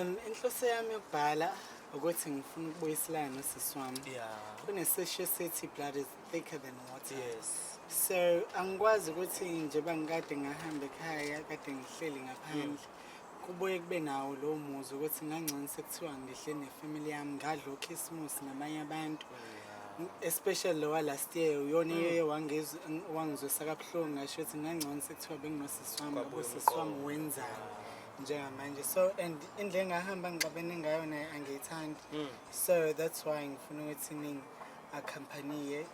Inhloso yami yokubhala ukuthi ngifuna ukubuyiselana nosisi wami. Kunesisho esithi blood is thicker than water. Yes. So angikwazi ukuthi njengoba ngikade ngahamba ekhaya kade ngihleli ngaphandle kubuye kube nawo lo muzi ukuthi ngangcono sekuthiwa ngihle nefamily yami ngadla ukhisimusi namanye abantu. Especially lo last year uyona yeye wangizwisa kabuhlungu ngasho ukuthi ngangcono sekuthiwa benginosisi wami ngoba usisi wami wenzani njengamanje. So and indlela engahamba ngixabene ngayo naye angiyithandi. So that's why ngifuna ukuthi ningi accompany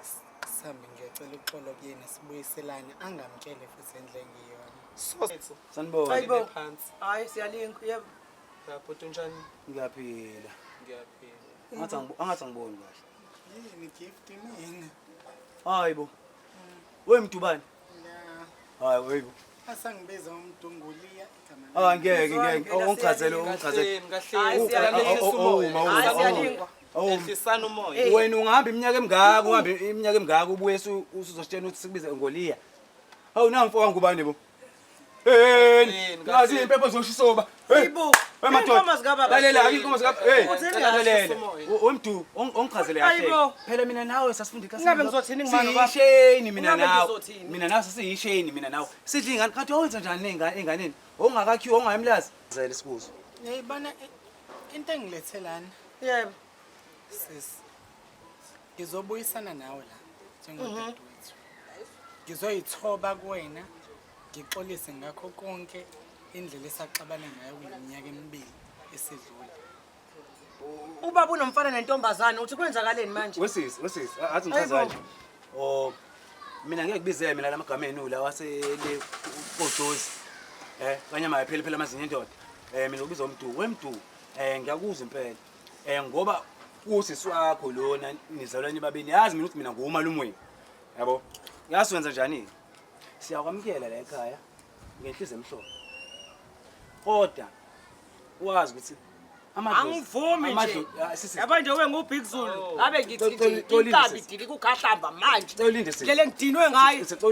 sambe ngiyacela ukuxola kuyena sibuyiselane angamtshele futhi endle ngiyona. Sanibona. Hayibo phansi. Hayi siyalinga yebo. Lapho njani? Ngiyaphila. Ngiyaphila. Angathi angiboni kahle. Yini gift mina? Hayibo. Wemdubani? Yeah. Hayi webo. Asangibiza uMdunguliya igama. Ngeke ungichazele. Hayi siyalingwa. Ehlisana umoya. Wena ungahamba iminyaka emingaka ubuye usuzositshela ukuthi sikubize ngoliya. Hawu namfo wangubani bo? Ngazi impepho zoshisoba. Hayibo. Inkomo zikababa. Lalela inkomo zikababa. Lalela. Wemdu ongichazele kahle. Phela mina nawe sasifunda ikasi. Ngabe ngizothini ngimani baba? Siyisheni mina nawe. Mina nawe sasiyisheni mina nawe. Sidla ingane kanti wenza njani enganeni? Ongakakhiwa ongayimlazi. Zele sibuzo. Yayibona into engilethelana. Yebo. Sis. Ngizobuyisana nawe la njengodadewethu. Ngizoyithoba kuwena. Ngixolise ngakho konke indlela esaxabana ngayo kuleminyaka emibili esedlule. Ubaba unomfana nentombazane uthi kwenzakaleni manje? Wesisi athi ngichazani. Mina ngeke kubizele mina lamagama enu la wasele kojozi. Kanye mayiphela amazinyo indoda. Mina ubiza wemdu. Ngiyakuzwa impela. Ngoba usisi wakho lona nizalwane babini yazi mina ukuthi mina ngumalume wenu. Yabo. Ngiyaswenza njani? Siyakwamkela la ekhaya ngenhliziyo emhlophe. Kodwa wazi ukuthi angivumi nje. Yaba nje wengubig Zulu. Ngabe ngithi inkabi dili kugahlamba manje. Ngele ngidinwe ngayo. Ngeke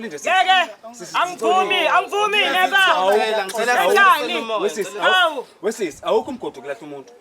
angivumi never. Wesisi awukho umgodo kulahla umuntu.